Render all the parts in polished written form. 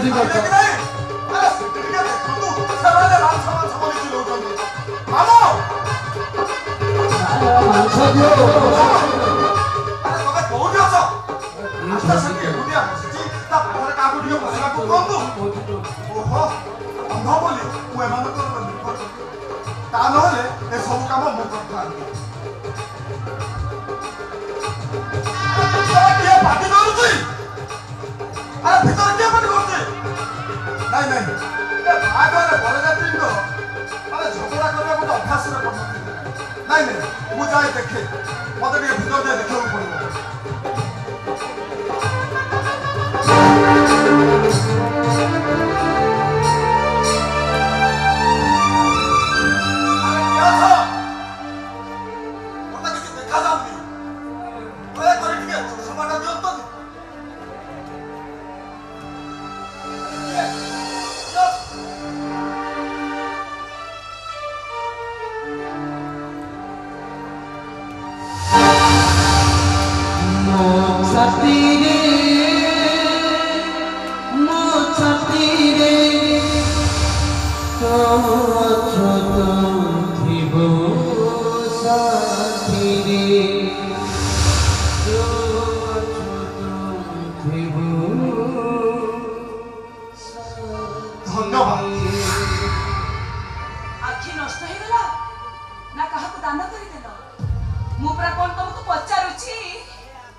ଯିବ ଆରେ ସେଠି ଟିକେ ଦେଖନ୍ତୁ ସେମାନେ ମାଛ ମାଛ ବୋଲି ଚିଲଉଛନ୍ତି ମାମ ମାଂସ ଦିଅ ଆରେ ତମେ କୋଉଠି ଅଛ ଆସ୍ତା ସେଠି ଏକୁଟିଆ ବସିଛି ତା ପାଖରେ କାହାକୁ ଟିକେ ବସିବାକୁ କୁହନ୍ତୁ ଓହୋ ଅନ୍ଧ ବୋଲି ମୁଁ ଏମାନଙ୍କର ନିର୍ଭର ତା ନହେଲେ ଏସବୁ କାମ ମୁଁ କରିଥାନ୍ତି କିଏ ପାଟି କରୁଛି ଆରେ ଭିତରେ କିଏ ପାଟି କରୁଛି ନାଇଁ ନାଇଁ ଏ ବାହାଘରରେ ବରଯାତ୍ରୀଙ୍କ ମାନେ ଝଗଡ଼ା କରିବା ଗୋଟେ ଅଭ୍ୟାସରେ ପରିଣତ ନାଇଁ ନାଇଁ ମୁଁ ଯାଇ ଦେଖେ ମତେ ଟିକେ ଭିତରେ ଯାଇ ଦେଖିବାକୁ ପଡ଼ିବ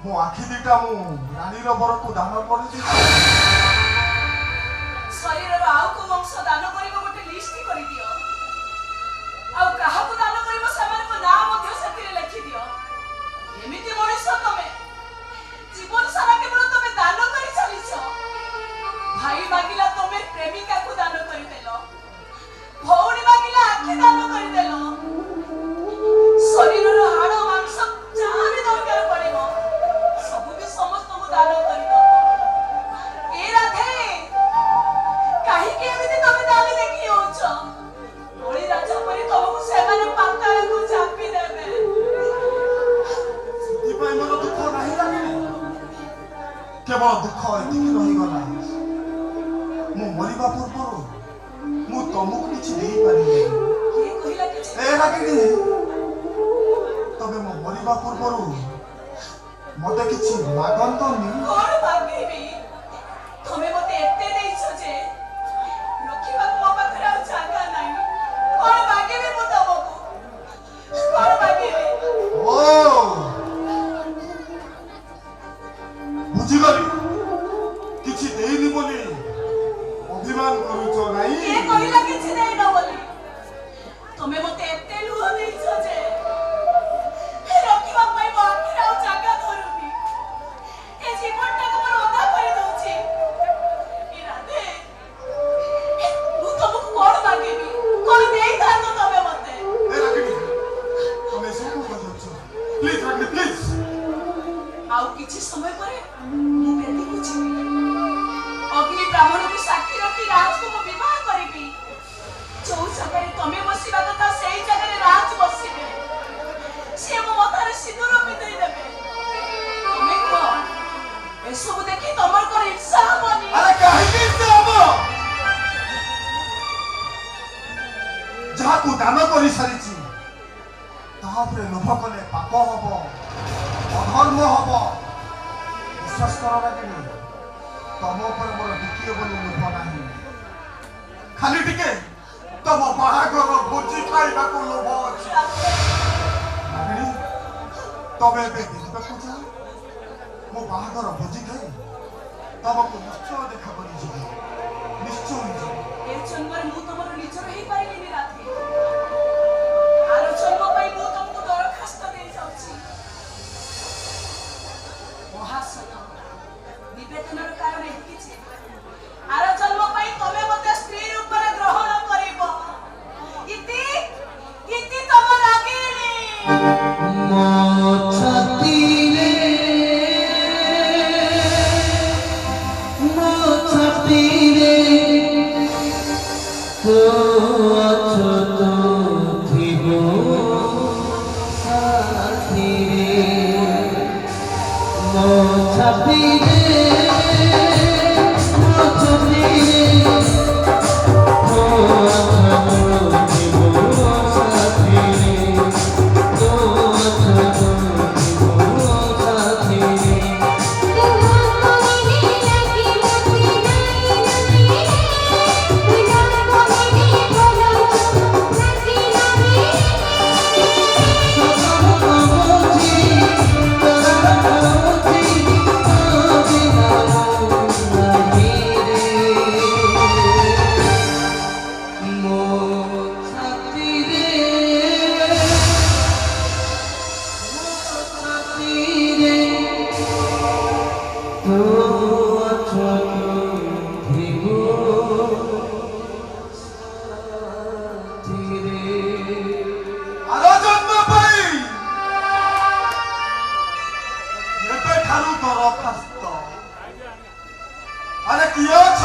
ମୋ ଆଖି ଦିଟା ମୁଁ ରାଣୀର ବରକୁ ଦାନ କରିଦେଇଛି ଶରୀରର ଆଉ କୋଉ ଅଂଶ ଦାନ କରିବ ଗୋଟେ ଲିଷ୍ଟ କରିଦିଅ ଆଉ କାହାକୁ ଦାନ କରିବ ସେମାନଙ୍କ ନାଁ ମଧ୍ୟ ସେଥିରେ ଲେଖିଦିଅ ଏମିତି ମଣିଷ ତମେ ଜୀବନ ସାରା କେବଳ ତମେ ଦାନ କରି ଚାଲିଛ ଭାଇ ମାଗିଲା ତମେ ପ୍ରେମିକାକୁ ଦାନ କରିଦେଲ ଭଉଣୀ ମାଗିଲା ଆଖି ଦାନ କରିଦେଲ ଶରୀରର ହାଡ଼ ମାଂସ ଯାହା ବି ଦରକାର ପଡ଼ିବ ସବୁ ବି ସମସ୍ତଙ୍କୁ ଦାନ କରିଦବ ଏ ରାଧେ କାହିଁକି ଏମିତି ତମେ ଦାବି ଦେଖି ହଉଛ ବଳି ରାଜା ପରି ତମକୁ ସେମାନେ ପାତାଳକୁ ଚାପି ଦେବେ ସେଥିପାଇଁ ମୋର ଦୁଃଖ ନାହିଁ ଲାଗିନି କେବଳ ଦୁଃଖ ଏତିକି ରହିଗଲା ମୁଁ ମରିବା ପୂର୍ବରୁ ମୁଁ ତମକୁ କିଛି ଦେଇପାରିବି କିଏ କହିଲା କିଛି ଏ ଲାଗିନି ତମେ ମୋ ମରିବା ପୂର୍ବରୁ ମତେ କିଛି ମାଗନ୍ତନି କଣ ମାଗିବି ତମେ ମତେ ଏତେ ଦେଇଛ ଯେ ରଖିବାକୁ ମୋ ପାଖରେ ଆଉ ଜାଗା ନାହିଁ କଣ ମାଗିବି ମୁଁ ତମକୁ କଣ ମାଗିବି ଓ ବୁଝିଗଲି କିଛି ଦେଇନି ବୋଲି ଅଭିମାନ କରୁଛ ନାହିଁ କିଏ କହିଲା କିଛି ଦେଇନ ବୋଲି ତମେ ମତେ ଏତେ ଲୁହ ଦେଇଛ ଯେ ରଖିବା ପାଇଁ ମୋ ଆଖିରେ ଆଉ ଜାଗା ଧରୁନି ଏ ଜୀବନଟାକୁ ମୋର ଅଧା କରିଦଉଛି ଏ ରାଧେ ମୁଁ ତମକୁ କଣ ମାଗିବି କଣ ଦେଇଥାନ୍ତ ତମେ ମତେ ଏ ରାଗିଣୀ ତମେ ସବୁ କହିଛ ପ୍ଲିଜ ରାଗିଣୀ ପ୍ଲିଜ ଆଉ କିଛି ସମୟ ପରେ ମୁଁ ବେଦୀକୁ ଯିବି ଅଗ୍ନି ବ୍ରାହ୍ମଣକୁ ସାକ୍ଷୀ ରଖି ରାଜକୁ ମୁଁ ବିବାହ କରିବି ଯୋଉ ଜାଗାରେ ତମେ ବସିବା କଥା ସେଇ ଜାଗାରେ ରାଜ ବସିବେ ସିଏ ମୋ ମଥାରେ ସିନ୍ଦୁର ପିନ୍ଧେଇ ଦେବେ ତମେ କୁହ ଏସବୁ ଦେଖି ତମର କଣ ଇର୍ଷା ହବନି ଆରେ କାହିଁକି ଇର୍ଷା ହବ ଯାହାକୁ ଦାନ କରି ସାରିଛି ତାହାପରେ ଲୋଭ କଲେ ପାପ ହବ ଅଧର୍ମ ହବ ବିଶ୍ୱାସ କର ଲାଗିନି ତମ ଉପରେ ମୋର ଟିକିଏ ବୋଲି ଲୋଭ ନାହିଁ ଖାଲି ଟିକେ ତମ ବାହାଘର ଭୋଜି ଖାଇବାକୁ ଲୋଭ ଅଛି ଲାଗିନି ତମେ ଏବେ ଦେଖିବାକୁ ଯାଅ ମୋ ବାହାଘର ଭୋଜି ଖାଇ ତମକୁ ନିଶ୍ଚୟ ଦେଖା କରିଯିବି ନିଶ୍ଚୟ ଯିବି ଏ ଜନ୍ମରେ ମୁଁ ତମର ନିଜର ହେଇପାରିଲିନି ରାଧେ ଆର ଜନ୍ମ ପାଇଁ ମୁଁ ତମକୁ ଦରଖାସ୍ତ ଦେଇ ଯାଉଛି ମହାଶୟ ନିବେଦନର କାରଣ ଏତିକି ଯେ ଆର ଜନ୍ମ ପାଇଁ ତମେ ମତେ ସ୍ତ୍ରୀ ରୂପରେ ଗ୍ରହଣ କରିବ ଇତି ଇତି ତମ ରାଗିଣୀ ମୋ ଛାତିରେ ତୁ ଅଛୁ ତୁ ଥିବ ସାଥିରେ ମୋ ଛାତିରେ ମୋ ଛାତିରେ କିଏ ଅଛ?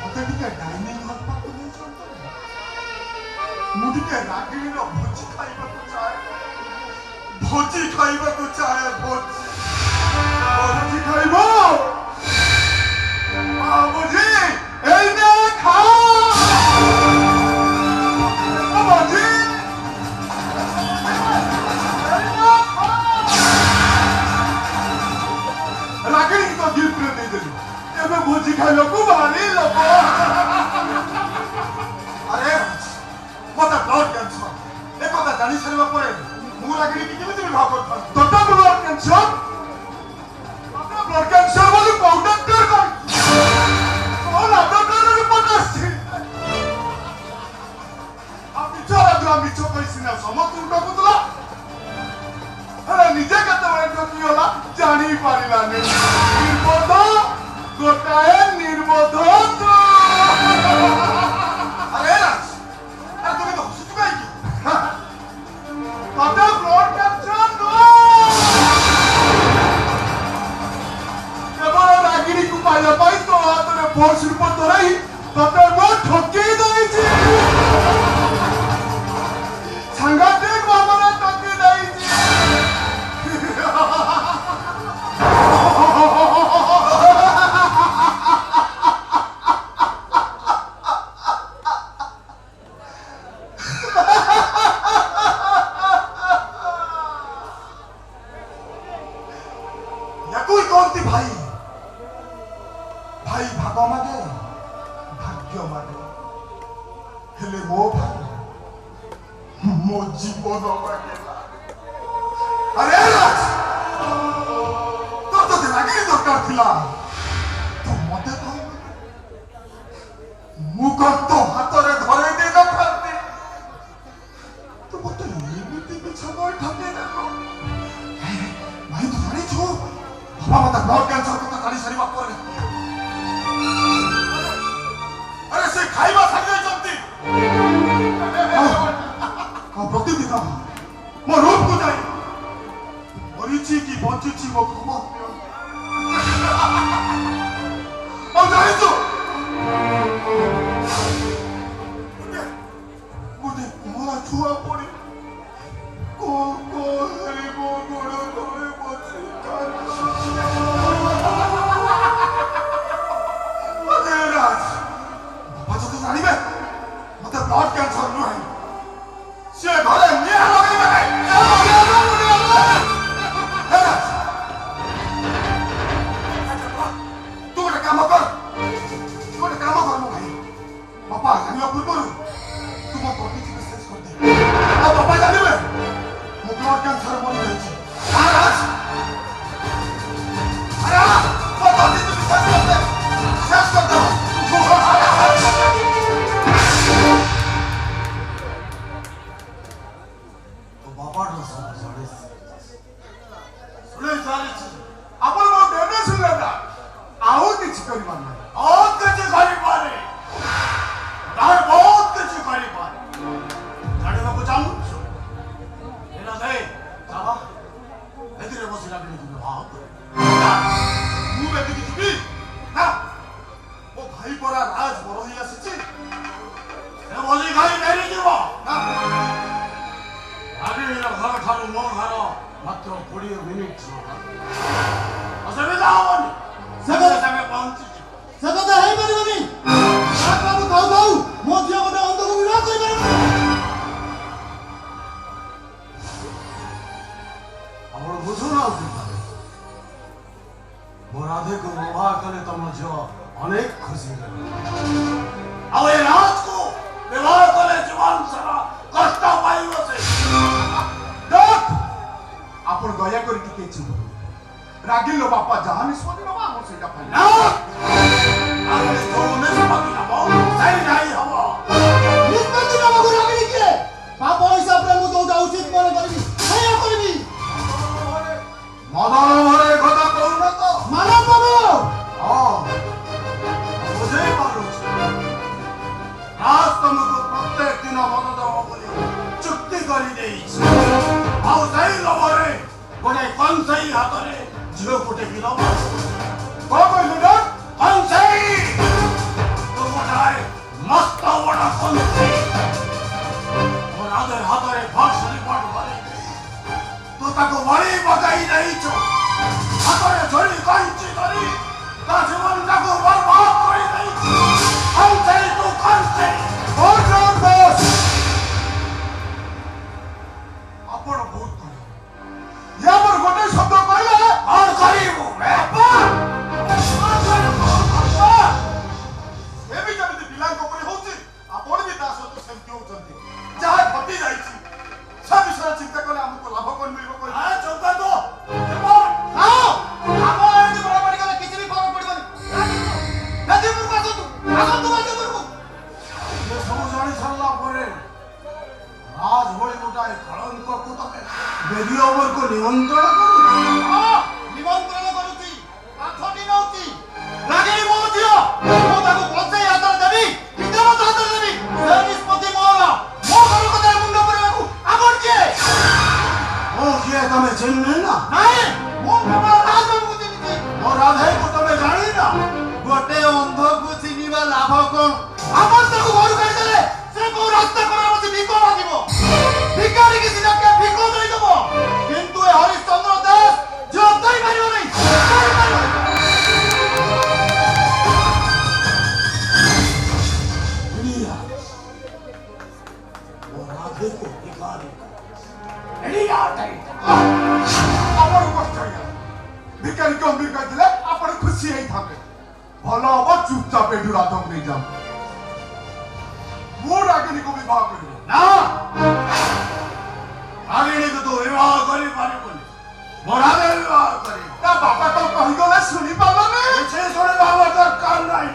ମତେ ଟିକେ ଡାଇନିଂ ହଲ୍ ପାଖକୁ ନେଇଛନ୍ତି। ମୁଁ ଟିକେ ରାଗିଣୀର ଭୋଜି ଖାଇବାକୁ ଚାହେଁ। ଭୋଜି ଖାଇବାକୁ ଚାହେଁ। ଭୋଜି ଖାଇବ? ଭୋଜି ଏଇନେ ଖାଅ। ଭୋଜି ରାଗିଣୀ ତ ଗିଫ୍ଟରେ ଦେଇଦେଲି। ଏବେ ଭୋଜି ଖାଇବାକୁ ଭାରି ଲୋକ। ଆରେ ମତେ ବ୍ଲଡ କ୍ୟାନ୍ସର ଏ କଥା ଜାଣି ସାରିବା ପରେ ମୁଁ ରାଗିଣୀକି କେମିତି ବିବାହ କରିଥାନ୍ତି? ତୋତେ ବ୍ଲଡ କ୍ୟାନ୍ସର ବୋଲି କୋଉ ଡକ୍ଟର କହିଛି? କୋଉ ଲାବରେଟୋରୀରୁ ରିପୋର୍ଟ ଆସିଛି? ଆଉ ମିଛ ରାଜୁଆ ମିଛ କହି ସିନା ସମସ୍ତଙ୍କୁ ଡକୁଥିଲା। ହେଲେ ନିଜେ କେତେବେଳେ ଠକିଗଲା ଜାଣି ପାରିଲାନି। ନିର୍ବୋଧ ଗୋଟାଏ ନିର୍ବୋଧ। ଆରେ ରାଜ তুমি তো হসুଛୁ କାହିଁକି? ତତେ ବ୍ଲଡ କ୍ୟାନ୍ସର କେବଳ ରାଗିଣୀକୁ ପାଇବା ପାଇଁ ତୋ ହାତରେ ଫୋର୍ସ ରିପୋର୍ଟ ଧରାଇ ତତେ ମୁଁ ଠକେଇ ଦେଇଛି। ସାଂଘାତିକ ଭାବରେ ଠକେଇ ଦେଇଛି। याकुई कौनती भाई भाई भाग मागे भाग्य मागे हेले मो भाई मो जीवन मागेला। अरे राज तो रागिणी दरकार थिला तो मते कहू मुख तो हातरे धरे दे नखाते तो मते एमिति बिछावर ठके देलो। भाई तो जानी छो बाबा मत ब्लड कैंसर को तो जानी सारी बात करे। अरे से खाइबा सारी चलती प्रतिदिन मो रूप को जाई मरीची की बंचीची मो खबर और जानी तो मुझे मोरा छुआ पड़ी को हरी वो गोड़ो धोए बची अरे राज बाबा तो जानी में मते ब्लड कैंसर नुहे से घरे निया लगे में तू गोटे काम कर मो भाई बापा जानिया पूर्व तू मो बॉडी की विशेष कर दे। आ बापा जानिबे मो ब्लड कैंसर मरी जाइछि। राज अरे मो बॉडी की विशेष कर दे शेष कर दे। तो बापा रो सुने सारी अपन मो देने सुनले ना आउ किछ करि माने बहुत किछ करि माने तार बहुत किछ करि माने जाने को चाहूं एना दे बाबा एदिरे बसी लागले तू हां मु बेटी की छी ना ओ भाई परा राज बरो ही आसी ए बोली भाई मेरी जीवो ना आगे मेरा घर ठारू मो घर मात्र 20 मिनिट असुविधा होनी संगे पहुंची सकता है परिबनी रात बाबू खाऊ खाऊ मो झियो गोटे अंधको विवाह करि परिबनी। आपण बुझु ना मो राधे को विवाह करे तम झियो अनेक खुशी अब ए राज को विवाह करे जीवन सारा कष्ट पाइबो से देख आपण दया करी टिके छी रागिलो बापा जहां निष्पत्ति नबा हमर सेटा पाइ ना आगे तो निष्पत्ति नबा सही नाही हबो निष्पत्ति नबा को रागिनी के बाप हिसाब रे मु तो उचित मन करबी हैया करबी मदन भरे কথা कहू न तो मानव बाबू हां बुझे पारो राज तुमको प्रत्येक दिन मदन दब बोली चुक्ति करी देई आउ सही लबरे गोटे कौन सही हाथ रे झियो गोटे गिलो को कहलु ना ନିମନ୍ତ୍ରଣ କରୁଛି। ନିମନ୍ତ୍ରଣ କରୁଛି, ପାଖଟି ନଉଛି। ରାଗିଣୀ ମୋ ଝିଅ, ମୁଁ ତାକୁ ବଞ୍ଚେଇ ହାତରେ ଦେବି, ପିତାମାତା ହାତରେ ଦେବି। ସେ ନିଷ୍ପତ୍ତି ମୋର। ମୋ ଘର କଥାରେ ମୁଣ୍ଡ ପୁରେଇବାକୁ ଆପଣ କିଏ? ମୁଁ କିଏ ତମେ ଚିହ୍ନି ନା? ନାଇଁ, ମୁଁ କେବଳ ରାଜକୁ ଚିହ୍ନିଛି। ମୋ ରାଧେକୁ ତମେ ଜାଣିନା? ଗୋଟେ ଅନ୍ଧକୁ ଚିହ୍ନିବା ଲାଭ କଣ? ଆପଣ ତାକୁ ଘରୁ କାଢିଦେଲେ ସେ କୋଉ ରାସ୍ତା କରେ ବସି ଭିକ ମାଗିବ। ଭିକାରୀକି ସିନା କିଏ ଭିକ ଦେଇଦବ, କିନ୍ତୁ ଏ ହରିଶ୍ଚନ୍ଦ୍ର ଦାସ ଝିଅ ଦେଇପାରିବ ନାହିଁ, ଦେଇପାରିବ ନାହିଁ। ଏଲିଆ, ମୋ ରାଧେକୁ ଭିକାରୀ ଆପଣ କଷ୍ଟ ହେଇଗଲା। ଭିକାରୀ ଗମ୍ଭୀର କହିଥିଲେ ଆପଣ ଖୁସି ହେଇଥାନ୍ତେ। ଭଲ ହବ ଚୁପଚାପ ଏଠୁ ରାଧକୁ ନେଇଯାଅ। ମୁଁ ରାଗିଣୀକୁ ବିବାହ କରିବି। ନା, ରାଗିଣୀକୁ ତୁ ବିବାହ କରିପାରିବୁନି। ମୋ ରାଧେ ବିବାହ କରିବ। ତା ବାପା କଣ କହିଗଲେ ଶୁଣି ପାରିଲନି? କିଛି ଶୁଣିବା ମୋର ଦରକାର ନାହିଁ।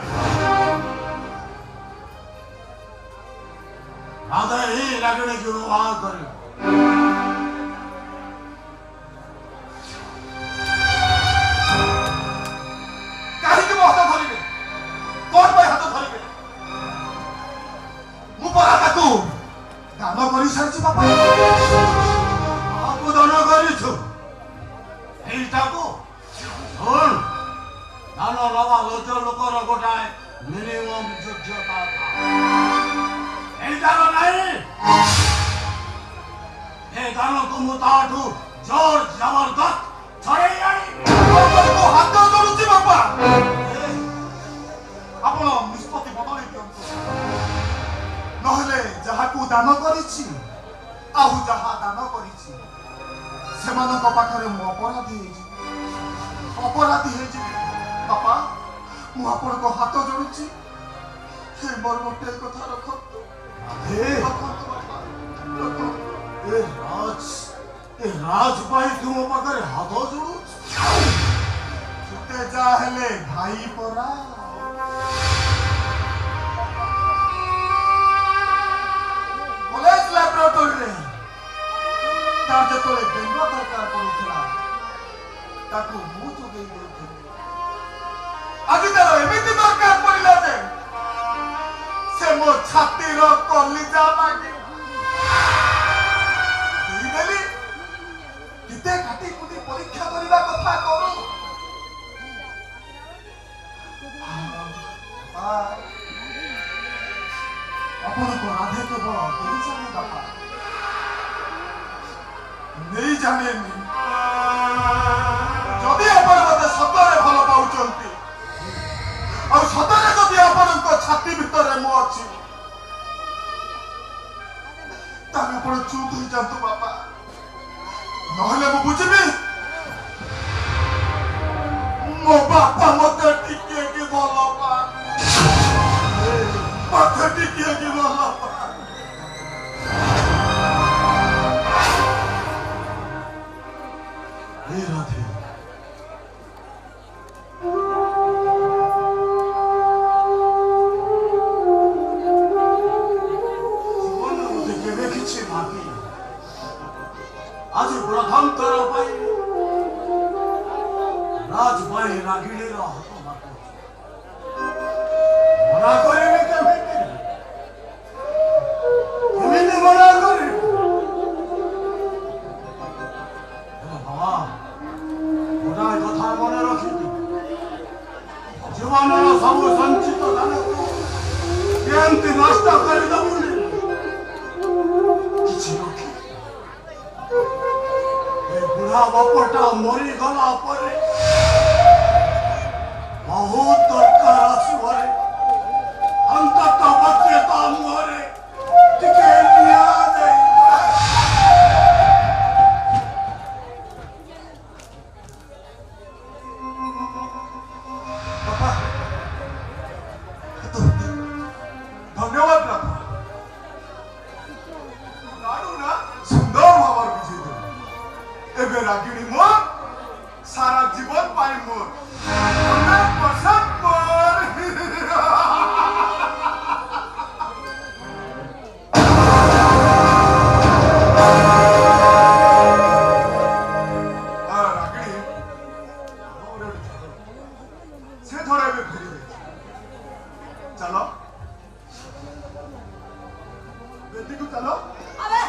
ରାଧେ ହିଁ ରାଗିଣୀକୁ ବିବାହ କରିବ। କାହିଁକି ମୋ ହାତ ଧରିବେ? କଣ ପାଇଁ ହାତ ଧରିବେ? ମୁଁ ପରା ତାକୁ ଦାନ କରିସାରିଛି ବାପା। କାହାକୁ ଦାନ କରିଛୁ? ଏଇଟାକୁ ଶୁଣ, ଦାନ ନବା ଲୋଚ ଲୋକର ଗୋଟାଏ ମିନିମମ୍ ଯୋଗ୍ୟତା ଥାଏ। ଏଇଟାର ନାହିଁ। ଏ ଦାନକୁ ମୁଁ ତାଠୁ ଜୋର ଜବରଦସ୍ତ ଛଡ଼େଇ ଆଣିବି। ମୋ ହାତ ଧରୁଛି ବାପା। ଆପଣ ନିଷ୍ପତ୍ତି ବଦଳେଇ ଦିଅନ୍ତୁ, ନହେଲେ ଯାହାକୁ ଦାନ କରିଛି ଆଉ ଯାହା ଦାନ କରିଛି ସେମାନଙ୍କ ପାଖରେ ମୁଁ ଅପରାଧୀ ହେଇଯିବି। ବାପା, ମୁଁ ଆପଣଙ୍କ ହାତ ଯୋଡୁଛି। ମୋର ଗୋଟେ କଥା ରଖନ୍ତୁ। ରଖନ୍ତୁ ବାପା, ରଖନ୍ତୁ। ଏ ରାଜ ପାଇଁ ତୁମ ପାଖରେ ହାତ ଯୋଡୁଛୁ? ଯେତେ ଯାହା ହେଲେ ଭାଇ ପରା। କଲେଜ ଲାବୋରେଟୋରୀରେ ତାର ଯେତେବେଳେ ବେଙ୍ଗ ଦରକାର ପଡୁଥିଲା ତାକୁ ମୁଁ ଯୋଗେଇ ଦେଉଥିଲି। ଆଜି ତାର ଏମିତି ଦରକାର ପଡିଲା ଯେ ସେ ମୋ ଛାତିର କଲିଜା ମାଗି ଦେଇଦେଲି। କେତେ କାଟି କୁଟି ପରୀକ୍ଷା କରିବା କଥା କରୁ। ଆପଣଙ୍କ ରାଧେ କେବଳ ନେଇ ଜାଣେ ବାପା, ନେଇ ଜାଣେନି। ଯଦି ଆପଣ ମତେ ସତରେ ଭଲ ପାଉଛନ୍ତି ଆଉ ସତରେ ଯଦି ଆପଣଙ୍କ ଛାତି ଭିତରେ ମୁଁ ଅଛି, ତାହେଲେ ଆପଣ ଚୁପ୍ ହେଇଯାନ୍ତୁ ବାପା, ନହେଲେ ମୁଁ ବୁଝିବି ମୋ ବାପା ମତେ ଟିକେ କି ଭଲ ପାଏ। ମତେ ଟିକେ କି ଭଲ ପାଏ। हे राधे, জীবনে মধ্যে কেবে কিছু মাগি आज प्रथम थर पाई राज भाई रागिणी हाथ मागु मना करे केमिति मना करे बाबा गोटाए कथा मन रखी जीवन सब संचित धन केमती नष्ट करदेबुनि किछि रखी बुढ़ा बापटा मरी गला परे बहुत दरकार आसुरे अंतत बच्चे ता मुहरे टिके लिया नहीं बापा धन्यवाद बापा ना सुंदर भावर बुझे दे एबे रागिणी मोर सारा जीवन पाई मोर 100% मोर से थोड़ा भी फेरी चलो बेटी को चलो अबे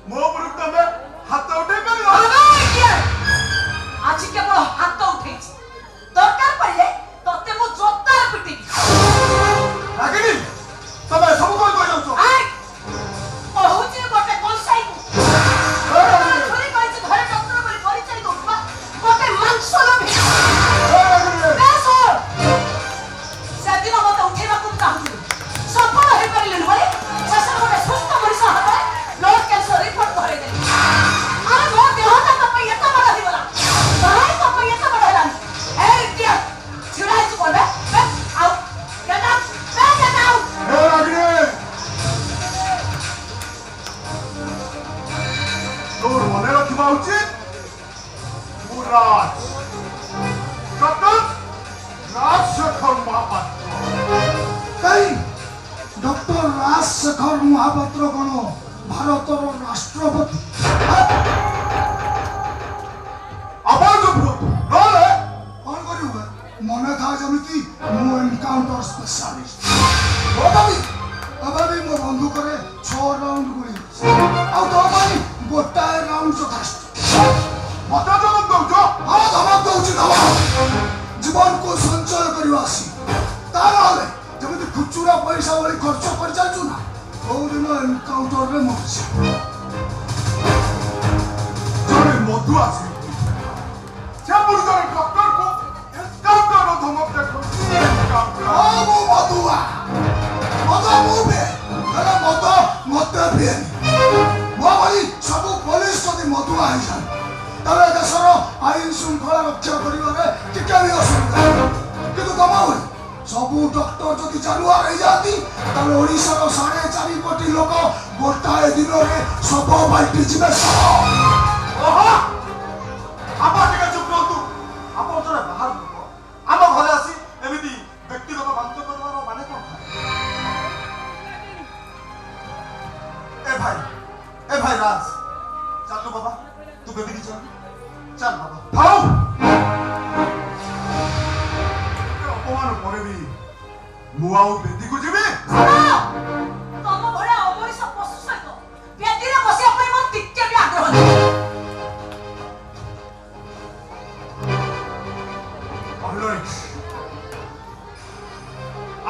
ମୋ ଉପରକୁ ତମେ ହାତ ଉଠେଇ ପାରିବ ଆଜି କେବଳ ହାତ ଉଠେଇଛି ଦରକାର ପଡ଼ିଲେ ତତେ ମୁଁ ଜୋତାରେ ପିଟିବି ରାଗିଣୀ ତମେ ସବୁ କଣ କହିଯାଉଛ କହୁଛି ଗୋଟେ କଂସାଇକୁ ଛୁରୀ କହିଛି ଘରେ ଡକ୍ଟର ବୋଲି ପରିଚୟ ଦଉଥିବା ଗୋଟେ ମାଂସ ଲୋଭୀ ସେଦିନ ମତେ ଉଠେଇବାକୁ ଚାହୁଁଥିଲି ସଫଳ ହେଇପାରିଲିନି ବୋଲି ଶେଷରେ ଗୋଟେ ସୁସ୍ଥ ମଣିଷ ହାତରେ ବ୍ଲଡ କ୍ୟାନ୍ସର ରିପୋର୍ଟ ଧରେଇ ଦେଲି ଆରେ ମୋ ଦେହଟା ତୋ ପାଇଁ ଏତେ ବଡ଼ ହେଇଗଲା ଭାଇ ତୋ ପାଇଁ ଏତେ ବଡ଼ ହେଲାନି ଏଇ ଇଡିୟଟ ଛିଡ଼ା ହେଇଛୁ କଣ ବେ ଆଉ ଗେଟ୍ ଆଉଟ୍ ହେ ରାଗିଣୀ ତୋର ମନେ ରଖିବା ଉଚିତ ମୁଁ ରାଜ ଡକ୍ଟର ରାଜଶେଖର ମହାପାତ୍ର କାଇଁ ଡକ୍ଟର ରାଜଶେଖର ମହାପାତ୍ର କଣ ଭାରତର ରାଷ୍ଟ୍ରପତି ଆପଣଙ୍କ ପୁଅ ନହେଲେ କଣ କରିବୁ ମନେ ଥାଏ ଯେମିତି ମୁଁ ଏନକାଉଣ୍ଟର ସ୍ପେଶାଲିଷ୍ଟ ଏବେ ବି ମୋ ବନ୍ଧୁକରେ 6 ରାଉଣ୍ଡ ଗୁଳି ଅଛି ଆଉ ତୋ ପାଇଁ ଗୋଟାଏ ରାଉଣ୍ଡ ଯଥେଷ୍ଟ ମତେ ଧମକ ଦଉଛ ହଁ ଧମକ ଦଉଛି ଧମକ ଜୀବନକୁ ସଞ୍ଚୟ କରିବା ଆସି ତା ନହେଲେ ଯେମିତି ଖୁଚୁରା ପଇସା ଭଳି ଖର୍ଚ୍ଚ କରିଚାଲିଛୁ ନା କୋଉଦିନ ଏନକାଉଣ୍ଟରରେ ମରିଛି ଜଣେ ମଧୁ ଆସି ସେ ପୁଣି ଜଣେ ଡକ୍ଟରକୁ ଏନକାଉଣ୍ଟର ଧମକ ଦେଖୁଛି ହଁ ମୁଁ ମଧୁଆ ମଦ ମୁଁ ପିଏ ହେଲେ ମଦ ମତେ ପିଏନି ମୋ ଭଳି ସବୁ ପୋଲିସ ଯଦି ମଧୁଆ ହେଇଯାନ୍ତି ତାହେଲେ ଦେଶର ଆଇନ ଶୃଙ୍ଖଳା ରକ୍ଷା କରିବାରେ ଟିକେ ବି ଅସୁବିଧା କିନ୍ତୁ ତମ ଭଳି ସବୁ ଡକ୍ଟର ଯଦି ଜାନୁଆର ହେଇଯାନ୍ତି ତାହେଲେ ଓଡ଼ିଶାର 4.5 କୋଟି ଲୋକ ଗୋଟାଏ ଦିନରେ ଶବ ବାଣ୍ଟି ଯିବେ ଓହୋ ଆପଣ ଟିକେ ଚୁପ ରୁହନ୍ତୁ ଆପଣ ଜଣେ ବାହାର ଲୋକ ଆମ ଘରେ ଆସି ଏମିତି ବ୍ୟକ୍ତିଗତ ବାନ୍ତ କରିବାର ମାନେ କଣ ଏ ଭାଇ ରାଜ ଚାଲୁ ବାବା ତୁ ବେବିକି ଚାଲ ଚାଲ ବାବା ଭାଉ ଅପମାନ ପରେ ବି ମୁଁ ଆଉ ବେଦିକୁ ଯିବି ତମ ଭଳିଆ ଅମଣିଷ ପଶୁ ସହିତ ବେଦିରେ ବସିବା ପାଇଁ ମୋର ଟିକେ ବି ଆଗ୍ରହ ନାହିଁ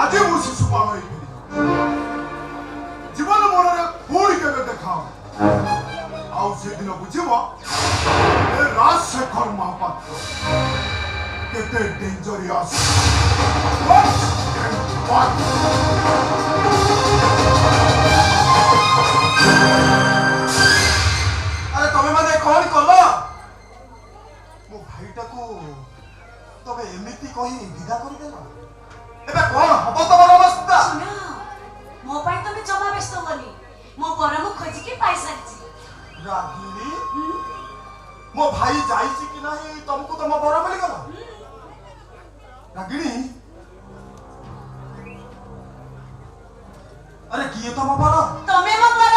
ଆଜି ମୁଁ ଶିଶୁପାଳ ହେଇଥିଲି ଜୀବନ ମନରେ ପୁଣି କେବେ ଦେଖା ଆଉ ସେଦିନ ବୁଝିବ ଏ ରାଜଶେଖର ମହାପାତ୍ର କେତେ ଡେଞ୍ଜରିୟସ୍ ଆରେ ତମେ ମାନେ କଣ କଲ ମୋ ଭାଇଟାକୁ ତମେ ଏମିତି କହି ବିଦା କରିଦେଲ ଏବେ କଣ ହବ ତମର ଅବସ୍ଥା ଶୁଣ ମୋ ପାଇଁ ତମେ ଜମା ବ୍ୟସ୍ତ ହୁଅନି ମୋ ବର ମୁଁ ଖୋଜିକି ପାଇସାରିଛି ରାଗିଣୀ ମୋ ଭାଇ ଯାଇଛି କି ନାହିଁ ତମକୁ ତମ ବର ମିଳିଗଲା ରାଗିଣୀ ଆରେ କିଏ ତମ ବର ତମେ ମୋ ବର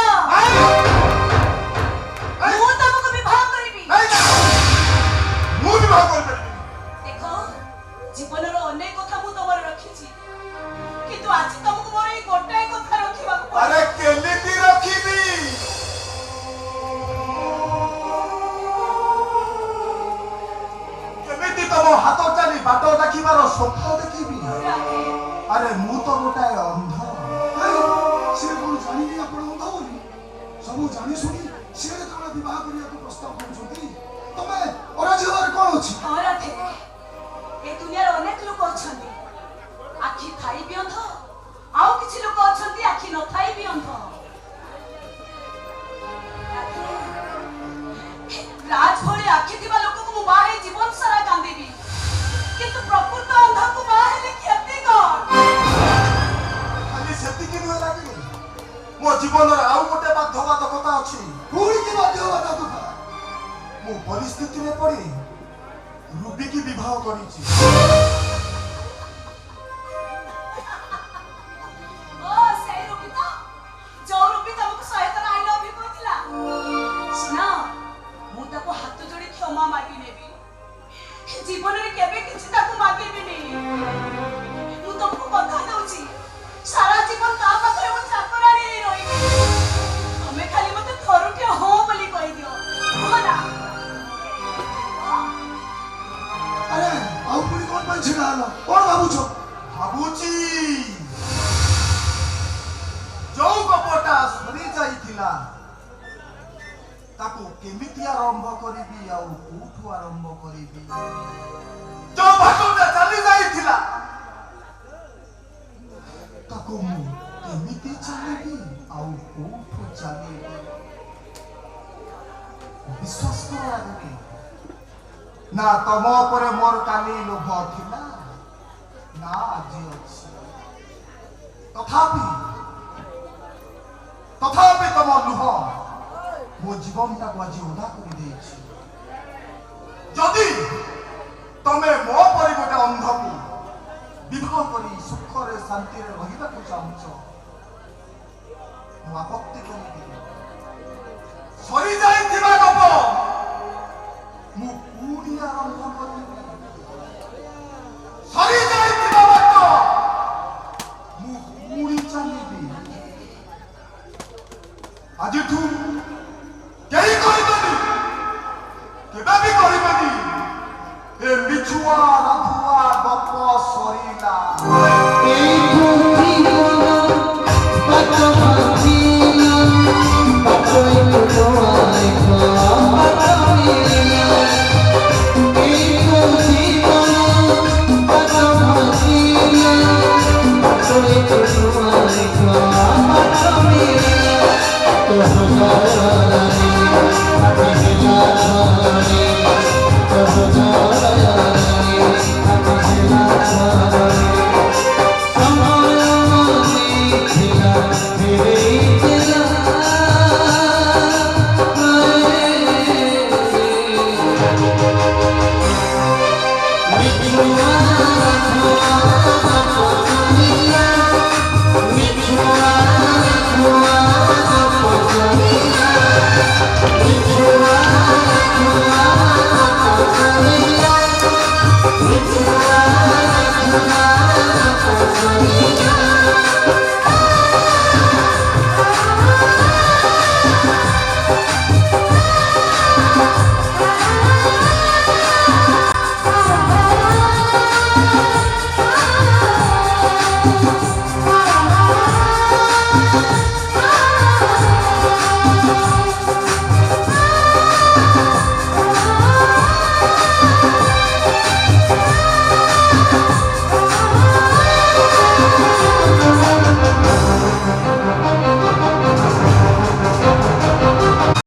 ମୁଁ ତମକୁ ବିବାହ କରିବି ମୁଁ ବିବାହ କରିପାରିବି ଦେଖ ଜୀବନର ଅନେକ କଥା ମୁଁ ତମର ରଖିଛି କିନ୍ତୁ ଆଜି ତମକୁ ମୋର ଏଇ ଗୋଟାଏ କଥା ରଖିବାକୁ ପଡିବ ଆରେ କେମିତି ରଖିବି କେମିତି ତମ ହାତ ଚାଲି ବାଟ ଦେଖିବାର ସ୍ୱପ୍ନ ଦେଖିବି ଆରେ ମୁଁ ତ ଗୋଟାଏ ଅନ୍ଧ ସେ କଣ ଜାଣିନି ଆପଣ ଅନ୍ଧ ବୋଲି ସବୁ ଜାଣି ଶୁଣି ସେ ଯେତେବେଳେ ବିବାହ କରିବାକୁ ପ୍ରସ୍ତାବ କରୁଛନ୍ତି ତମେ ଅରାଜି ହେବାରେ କଣ ଅଛି ରାଧେ ଏ ଦୁନିଆରେ ଅନେକ ଲୋକ ଅଛନ୍ତି ଆଖି ଥାଇ ବି ଅନ୍ଧ ଆଉ କିଛି ଲୋକ ଅଛନ୍ତି ଆଖି ନଥାଇ ବି ଅନ୍ଧ ରାଜ ଭଳି ଆଖି ଥିବା ଲୋକକୁ ମୁଁ ବାହା ହେଇ ଜୀବନ ସାରା କାନ୍ଦିବି କିନ୍ତୁ ପ୍ରକୃତ ଅନ୍ଧକୁ ବାହା ହେଲେ କ୍ଷତି କଣ ଖାଲି ସେତିକି ନୁହେଁ ଲାଗିନି ମୋ ଜୀବନରେ ଆଉ ଗୋଟେ ବାଧ୍ୟବାଧକତା ଅଛି ପୁଣି କି ବାଧ୍ୟବାଧକତା ମୁଁ ପରିସ୍ଥିତିରେ ପଡି ରୁବିକି ବିବାହ କରିଛି ଓ ସେଇ ରୂପୀ ଯୋଉ ଗପଟା ସରି ଯାଇଥିଲା ତାକୁ କେମିତି ଆରମ୍ଭ କରିବି ଆଉ କୋଉଠୁ ଆରମ୍ଭ କରିବି ଯୋଉ ଭାଷଣଟା ଚାଲି ଯାଇଥିଲା ତାକୁ ମୁଁ କେମିତି ଚାଲିବି ଆଉ କୋଉଠୁ ଚାଲିବି ବିଶ୍ୱାସ କର ଆଗରେ ନା ତମ ଉପରେ ମୋର କାଲି ଲୋଭ ଥିଲା ନା ଆଜି ଅଛି ତଥାପି ତମ ଲୁହ ମୋ ଜୀବନଟାକୁ ଆଜି ଉଦା କରିଦେଇଛି ଯଦି ତମେ ମୋ ପରି ଗୋଟେ ଅନ୍ଧକୁ ବିବାହ କରି ସୁଖରେ ଶାନ୍ତିରେ ରହିବାକୁ ଚାହୁଁଛ ମୁଁ ଆପତ୍ତି କରିବି ସରିଯାଇଥିବା ଗପ ମୁଁ ପୁଣି ଆରମ୍ଭ କରିବି ସରିଯାଇଥିବା ବାଟ ମୁଁ ପୁଣି ଚାଲିବି ଆଜିଠୁ